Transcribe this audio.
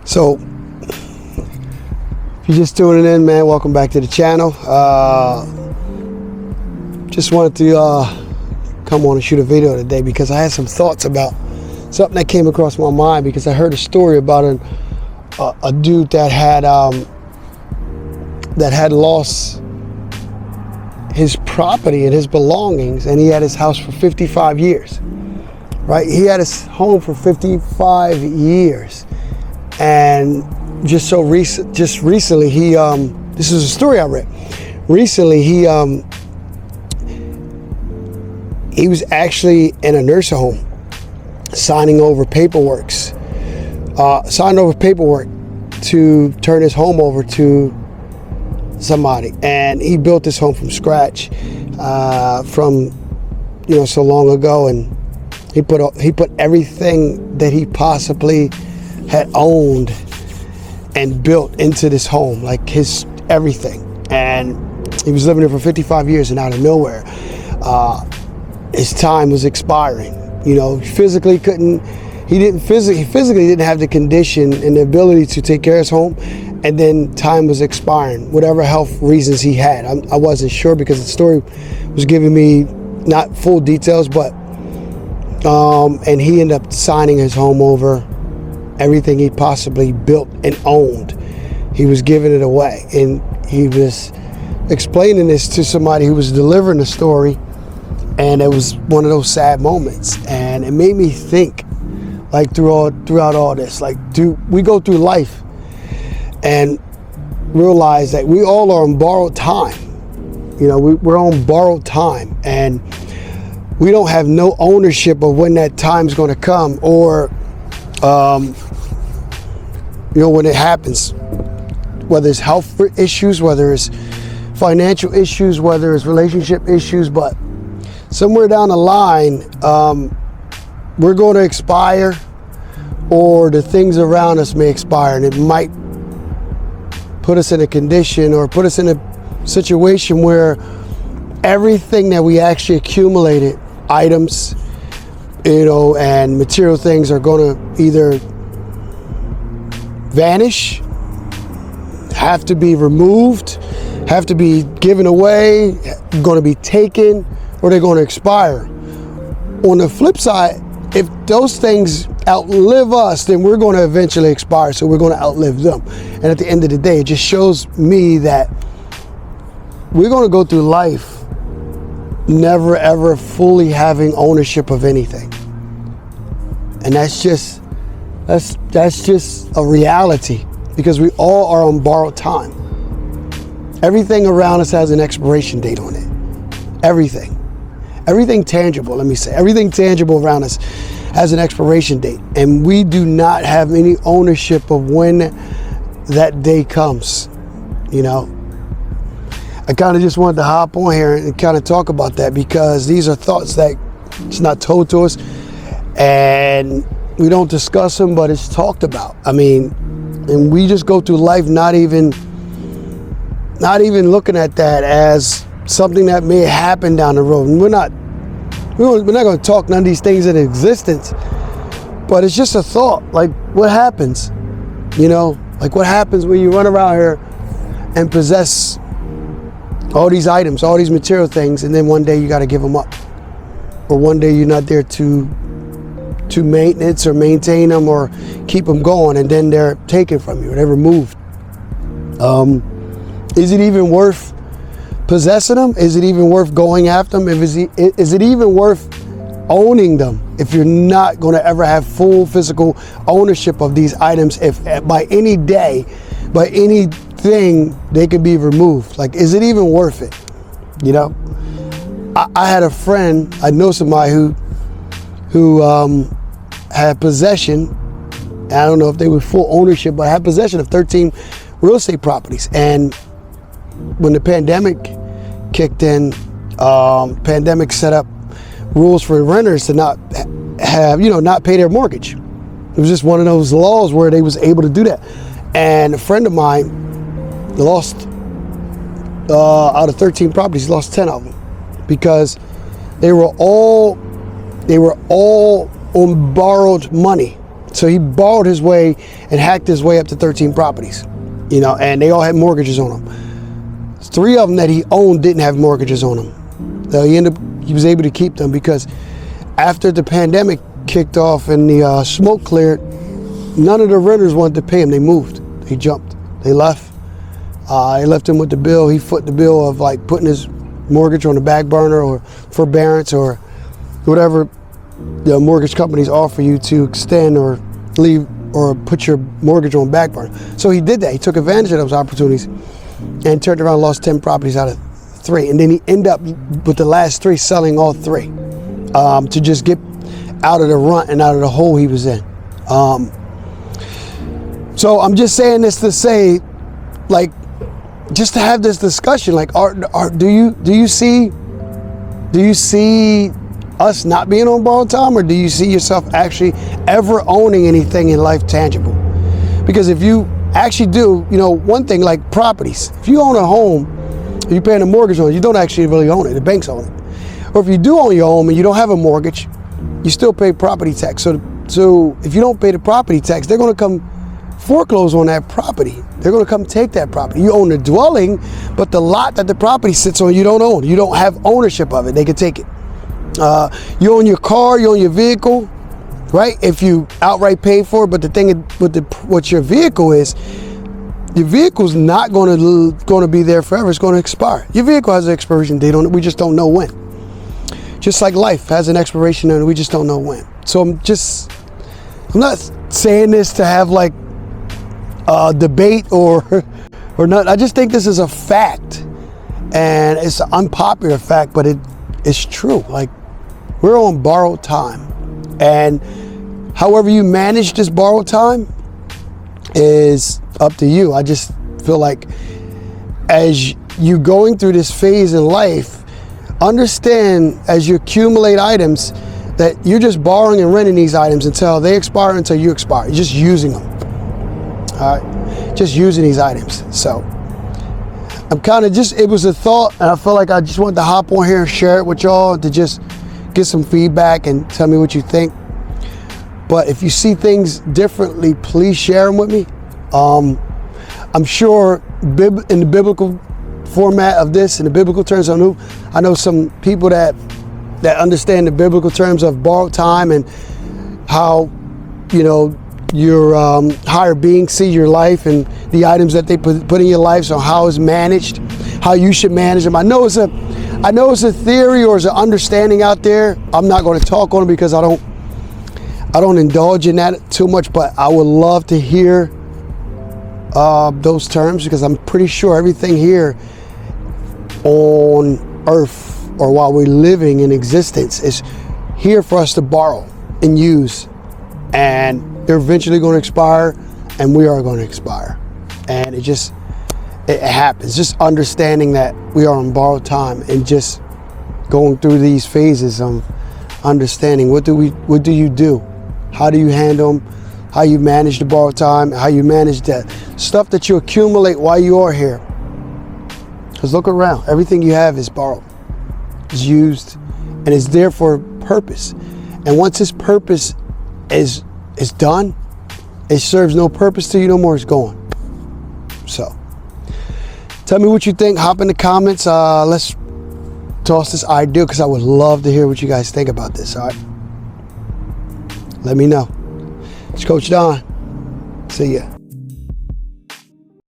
So, if you're just tuning in, man, welcome back to the channel. Just wanted to come on and shoot a video today because I had some thoughts about something that came across my mind because I heard a story about a dude that had lost his property and his belongings, and he had his house for 55 years. Right? He had his home for 55 years. And just recently, he this is a story I read. Recently, he was actually in a nursing home, signing over paperwork to turn his home over to somebody. And he built this home from scratch, from so long ago, and he put everything that he possibly had owned and built into this home, like his everything. And he was living there for 55 years, and out of nowhere, his time was expiring. Physically didn't have the condition and the ability to take care of his home, and then time was expiring, whatever health reasons he had. I wasn't sure because the story was giving me not full details, but and he ended up signing his home over. Everything he possibly built and owned, he was giving it away. And he was explaining this to somebody who was delivering the story, and it was one of those sad moments. And it made me think, like throughout all this, like, we go through life and realize that we all are on borrowed time. We're on borrowed time, and we don't have no ownership of when that time's going to come, or when it happens, whether it's health issues, whether it's financial issues, whether it's relationship issues. But somewhere down the line, we're going to expire, or the things around us may expire, and it might put us in a condition or put us in a situation where everything that we actually accumulated, items, and material things, are going to either vanish, have to be removed, have to be given away, going to be taken, or they're going to expire. On the flip side, if those things outlive us, then we're going to eventually expire, so we're going to outlive them. And at the end of the day, it just shows me that we're going to go through life never ever fully having ownership of anything. And that's just a reality, because we all are on borrowed time. Everything around us has an expiration date on it. Everything tangible, let me say, everything tangible around us has an expiration date, and we do not have any ownership of when that day comes. I kind of just wanted to hop on here and kind of talk about that, because these are thoughts that it's not told to us, and we don't discuss them, but it's talked about. And we just go through life not even looking at that as something that may happen down the road. And we're not going to talk none of these things into existence, but it's just a thought. Like, what happens? Like, what happens when you run around here and possess all these items, all these material things, and then one day you got to give them up, or one day you're not there to maintenance or maintain them or keep them going, and then they're taken from you, they're removed. Is it even worth possessing them? Is it even worth going after them? Is it even worth owning them if you're not going to ever have full physical ownership of these items? If by any day, by anything, they could be removed. Like, is it even worth it? I had a friend, I know somebody who had possession, I don't know if they were full ownership, but had possession of 13 real estate properties. And when the pandemic kicked in, pandemic set up rules for renters to not pay their mortgage. It was just one of those laws where they was able to do that. And a friend of mine lost, out of 13 properties, he lost 10 of them, because they were all on borrowed money. So he borrowed his way and hacked his way up to 13 properties, you know, and they all had mortgages on them. 3 of them that he owned didn't have mortgages on them. So he was able to keep them because after the pandemic kicked off and the smoke cleared, none of the renters wanted to pay him. They moved. They jumped. They left. They left him with the bill. He foot the bill of like putting his mortgage on the back burner or forbearance or whatever the mortgage companies offer you to extend or leave or put your mortgage on back burner. So he did that. He took advantage of those opportunities and turned around and lost 10 properties out of 3. And then he ended up with the last 3 selling all 3 to just get out of the rut and out of the hole he was in. So I'm just saying this to say, like, just to have this discussion, like, do you see us not being on borrowed time, or do you see yourself actually ever owning anything in life tangible? Because if you actually do, you know, one thing like properties, if you own a home, you're paying a mortgage on it, you don't actually really own it, the banks own it. Or if you do own your home and you don't have a mortgage, you still pay property tax. So if you don't pay the property tax, they're going to come foreclose on that property. They're going to come take that property. You own the dwelling, but the lot that the property sits on, you don't own. You don't have ownership of it. They can take it. You own your car, you own your vehicle, right? If you outright pay for it, but the thing with what your vehicle is, your vehicle's not going to be there forever. It's going to expire. Your vehicle has an expiration date on it. We just don't know when. Just like life has an expiration date, we just don't know when. So I'm not saying this to have like a debate or not. I just think this is a fact, and it's an unpopular fact, but it's true. Like, we're on borrowed time, and however you manage this borrowed time is up to you. I just feel like as you going through this phase in life, understand as you accumulate items that you're just borrowing and renting these items until they expire, until you expire. You're just using them. All right, just using these items. So I'm kind of it was a thought, and I feel like I just wanted to hop on here and share it with y'all to just get some feedback and tell me what you think. But if you see things differently, please share them with me. I'm sure in the biblical format of this, in the biblical terms, I know some people that understand the biblical terms of borrowed time and how, you know, your higher beings see your life and the items that they put in your life, so how it's managed, how you should manage them. I know it's a theory or it's an understanding out there. I'm not going to talk on it because I don't indulge in that too much, but I would love to hear those terms, because I'm pretty sure everything here on earth, or while we're living in existence, is here for us to borrow and use, and they're eventually going to expire, and we are going to expire. And it happens. Just understanding that we are on borrowed time and just going through these phases of understanding what do you do, how do you handle them, how you manage the borrowed time, how you manage that stuff that you accumulate while you are here. Because look around, everything you have is borrowed, is used, and is there for a purpose. And once its purpose is done, it serves no purpose to you no more. It's gone. So tell me what you think. Hop in the comments. Let's toss this idea, because I would love to hear what you guys think about this. All right, let me know. It's Coach Don. See ya.